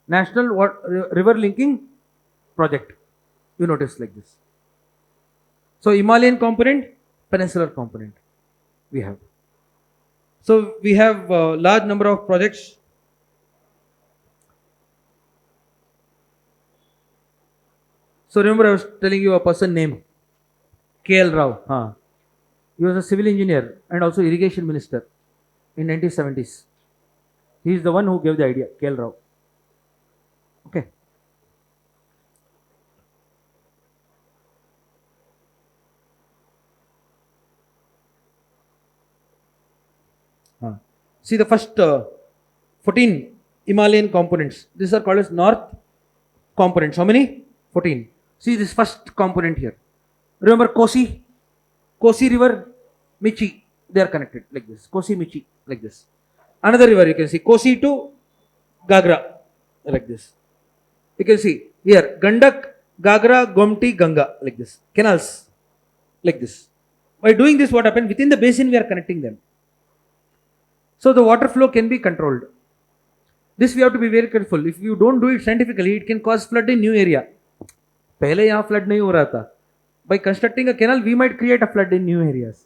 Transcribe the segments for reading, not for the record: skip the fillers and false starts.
National River Linking Project. You notice like this. So Himalayan component, peninsular component we have. So we have a large number of projects. So remember I was telling you a person name, KL Rao. He was a civil engineer and also irrigation minister in 1970s. He is the one who gave the idea, KL Rao. Okay. See the first 14 Himalayan components. These are called as north components. How many? 14. See this first component here. Remember Kosi? Kosi river, Michi. They are connected like this. Kosi, Michi, like this. Another river you can see. Kosi to Gagra, like this. You can see here. Gandak, Gagra, Gomti, Ganga, like this. Canals, like this. By doing this, what happened? Within the basin, we are connecting them. So the water flow can be controlled. This we have to be very careful. If you don't do it scientifically, it can cause flood in new area. पहले यहाँ flood नहीं हो रहा था. By constructing a canal, we might create a flood in new areas.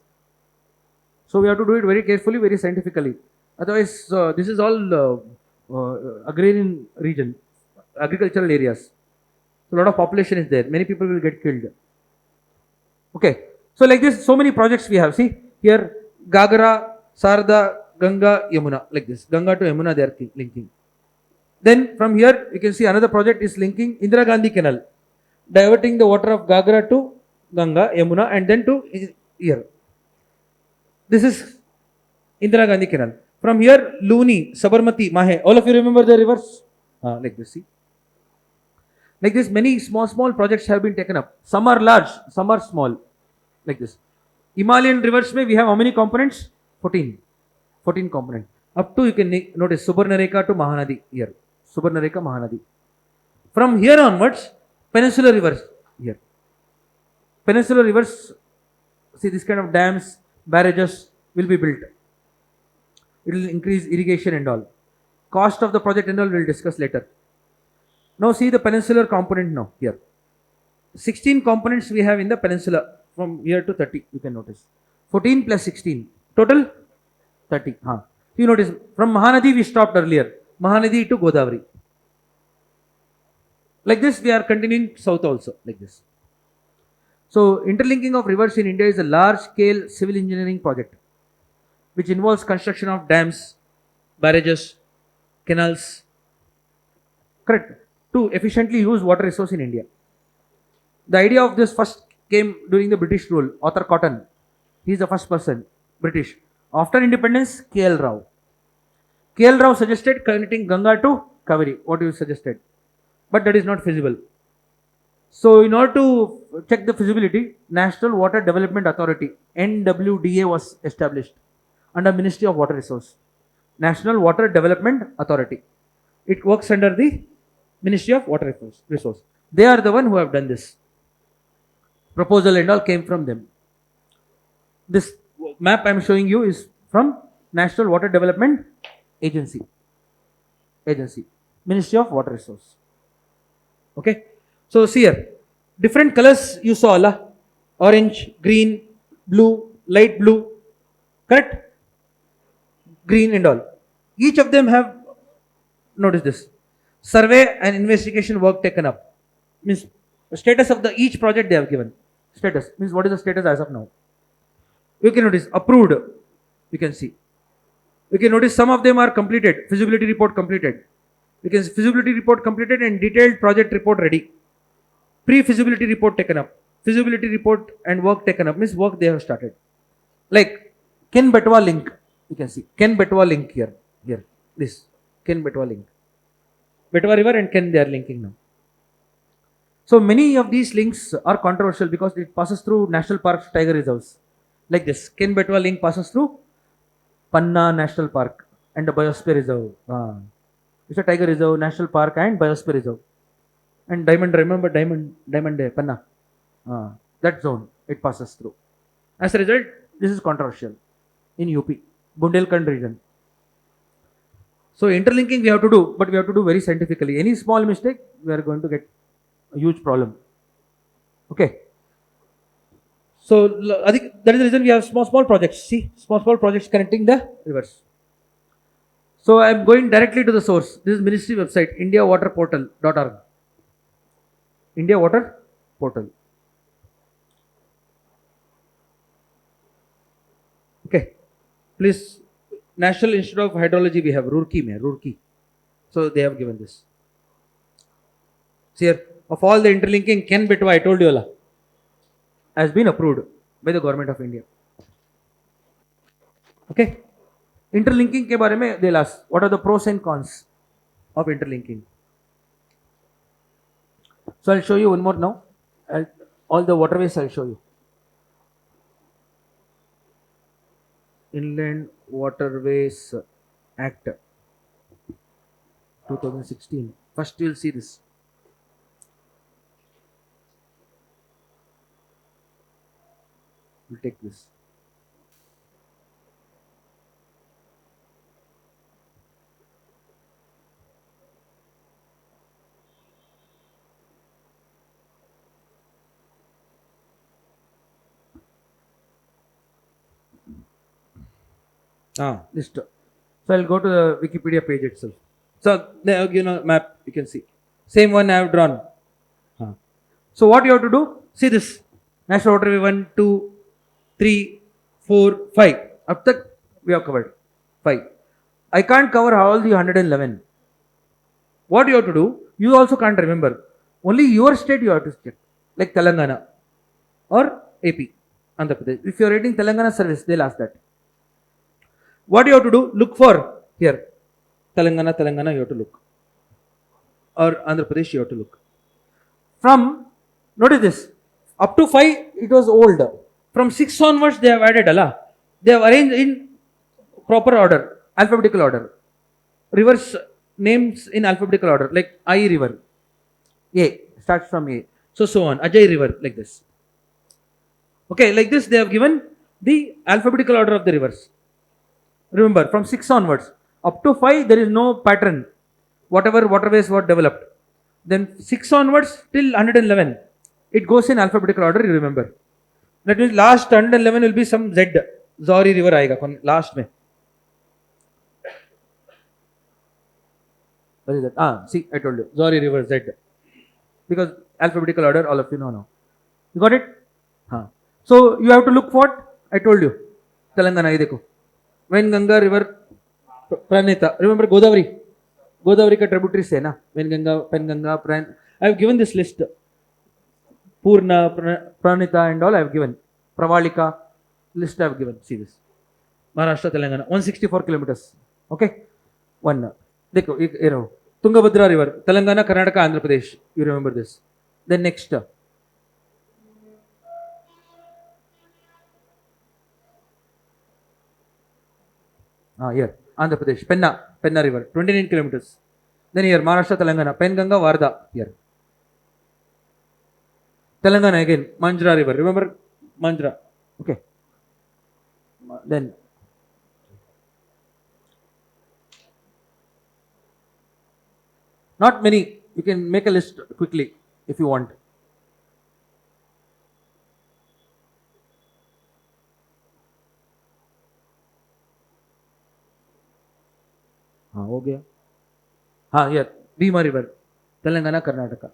So we have to do it very carefully, very scientifically. Otherwise, this is all agrarian region, agricultural areas. So a lot of population is there. Many people will get killed. Okay. So like this, so many projects we have. See here, Gagra, Sarda, Ganga, Yamuna, like this. Ganga to Yamuna they are linking. Then from here you can see another project is linking Indira Gandhi Canal, diverting the water of Gagra to Ganga, Yamuna and then to here. This is Indira Gandhi Canal. From here, Luni, Sabarmati, Mahe. All of you remember the rivers? Like this, see. Like this, many small projects have been taken up. Some are large, some are small. Like this. Himalayan rivers, we have how many components? 14. 14 components. Up to you can notice Subarnareka to Mahanadi here. Subarnareka, Mahanadi. From here onwards, peninsular rivers here. Peninsular rivers, see this kind of dams, barrages will be built. It will increase irrigation and all. Cost of the project and all we will discuss later. Now see the peninsular component now here. 16 components we have in the peninsula from here to 30 you can notice. 14 plus 16. Total 30. You notice from Mahanadi we stopped earlier. Mahanadi to Godavari. Like this we are continuing south also like this. So interlinking of rivers in India is a large scale civil engineering project which involves construction of dams, barrages, canals, correct, to efficiently use water resource in India. The idea of this first came during the British rule. Arthur Cotton, he is the first person, British. After independence, KL Rao. KL Rao suggested connecting Ganga to Kaveri, what you suggested. But that is not feasible. So in order to check the feasibility, National Water Development Authority, NWDA, was established under Ministry of Water Resource. National Water Development Authority. It works under the Ministry of Water Resource. They are the one who have done this. Proposal and all came from them. This map I am showing you is from National Water Development Agency. Ministry of Water Resource. Okay. So see here. Different colors you saw, Allah. Orange, green, blue, light blue. Correct? Green and all. Each of them have, notice this, survey and investigation work taken up. Means status of the each project they have given. Status means what is the status as of now. You can notice approved. You can see. You can notice some of them are completed. Feasibility report completed. You can see feasibility report completed and detailed project report ready. Pre-feasibility report taken up. Feasibility report and work taken up means work they have started. Like Ken Betwa link. You can see Ken Betwa link here. This Ken Betwa link. Betwa river and Ken they are linking now. So many of these links are controversial because it passes through national parks, tiger reserves. Like this Ken Betwa link passes through Panna National Park and the Biosphere Reserve. It's a tiger reserve, national park and Biosphere Reserve. And Diamond, remember Diamond Panna. That zone it passes through. As a result, this is controversial in UP, Bundelkhand region. So interlinking we have to do, but we have to do very scientifically. Any small mistake, we are going to get a huge problem. Okay. So I think that is the reason we have small projects. See, small projects connecting the rivers. So I am going directly to the source. This is ministry website, indiawaterportal.org. India Water Portal. Okay. Please, National Institute of Hydrology we have, Roorkee. So they have given this. See here, of all the interlinking, Ken Betwa, I told you, Allah, has been approved by the government of India. Okay. Interlinking के बारे में they'll ask, what are the pros and cons of interlinking? So I'll show you one more now. All the waterways I'll show you. Inland Waterways Act 2016. First you'll see this. We'll take this. List. So I'll go to the Wikipedia page itself. So they have given a map, you can see. Same one I have drawn. So what you have to do? See this. National Waterway 1, 2, 3, 4, 5. Up to we have covered 5. I can't cover all the 111. What you have to do? You also can't remember. Only your state you have to check. Like Telangana or AP, Andhra Pradesh. If you are reading Telangana service, they'll ask that. What you have to do? Look for here. Telangana you have to look. Or Andhra Pradesh you have to look. From, notice this, up to 5 it was old. From 6 onwards they have added Allah. They have arranged in proper order, alphabetical order. Rivers names in alphabetical order, like I river. A starts from A. So on. Ajay river, like this. Okay, like this they have given the alphabetical order of the rivers. Remember, from 6 onwards, up to 5 there is no pattern. Whatever waterways were developed. Then 6 onwards till 111, it goes in alphabetical order, you remember. That means last 111 will be some Z. Zori river aayega, last mein. What is that? See, I told you. Zori river Z. Because alphabetical order, all of you know now. You got it? So you have to look for what? I told you. Telangana, dekho. When Ganga river Pranita, remember Godavari? Godavari ka tributaries hai na? When Ganga, Penganga, I have given this list. Purna, Pranita and all I have given. Pravalika, list I have given. See this. Maharashtra, Telangana, 164 kilometers. Okay? One. Dekho, Tungabhadra river, Telangana, Karnataka, Andhra Pradesh. You remember this. Then next. Here, Andhra Pradesh, Penna river, 29 kilometers. Then here, Maharashtra, Telangana, Penganga, Varda, here. Telangana again, Manjra river, remember Manjra, okay. Then, not many, you can make a list quickly if you want. हो गया. Here, Bhima river, Telangana, Karnataka.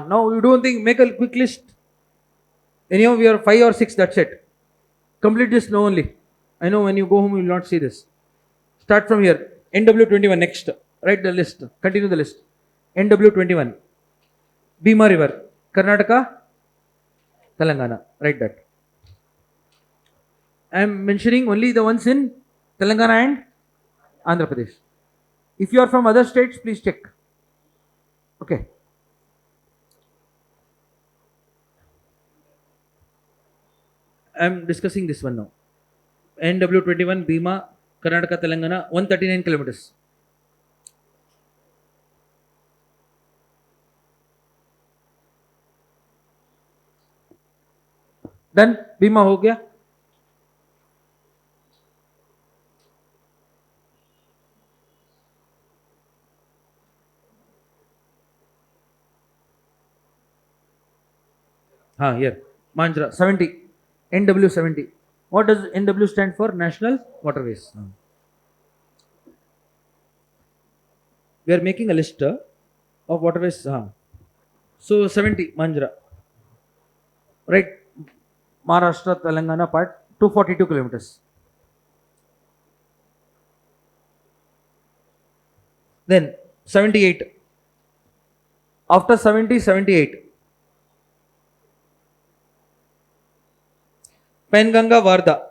Now you don't think, make a quick list. Anyhow, we are 5 or 6, that's it. Complete this now only. I know when you go home, you will not see this. Start from here. NW21 next. Write the list. Continue the list. NW21. Bhima river, Karnataka, Telangana. Write that. I am mentioning only the ones in Telangana and Andhra Pradesh. If you are from other states, please check. Okay. I am discussing this one now. NW21, Bhima, Karnataka, Telangana, 139 kilometers. Done, बीमा हो गया. हाँ, here Manjra 70, NW 70. What does NW stand for? National Waterways. We are making a list of waterways. So 70 Manjra, right? Maharashtra Telangana part 242 kilometers. Then 78. After 70, 78. Penganga Varda.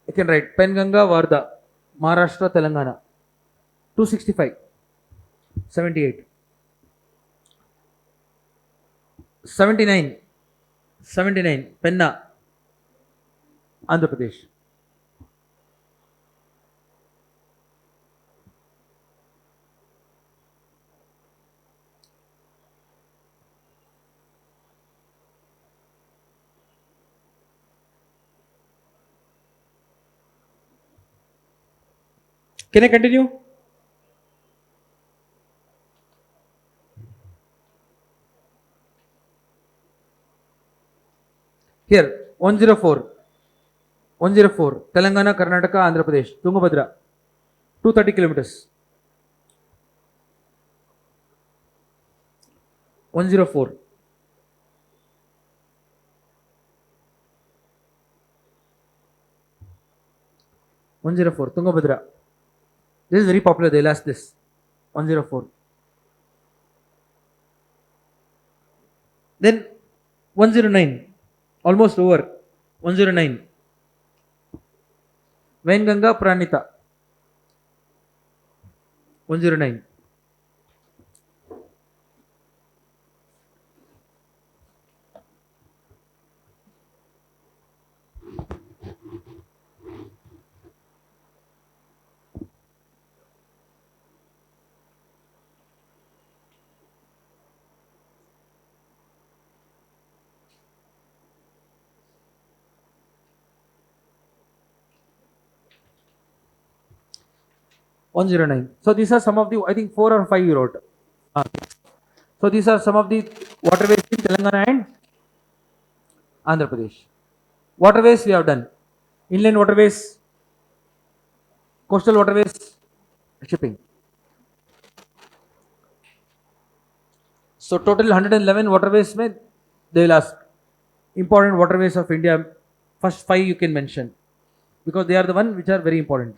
You can write Penganga Varda, Maharashtra Telangana 265. 78. 79. 79. Penna, Andhra Pradesh. Can I continue? Here 104. 104. Telangana, Karnataka, Andhra Pradesh. Tungabhadra 230 kilometers. 104. 104. Tungabhadra. This is very popular. They'll ask this. 104. Then 109. Almost over. 109. Vainganga Pranita. 109. So these are some of the, I think 4 or 5 you wrote. So these are some of the waterways in Telangana and Andhra Pradesh. Waterways we have done. Inland waterways, coastal waterways, shipping. So total 111 waterways mein they will ask important waterways of India. First 5 you can mention because they are the one which are very important.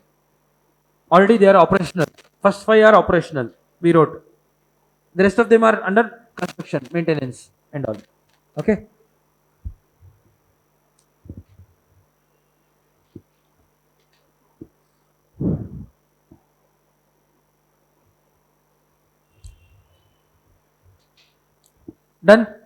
Already they are operational. First 5 are operational. We wrote. The rest of them are under construction, maintenance, and all. Okay. Done.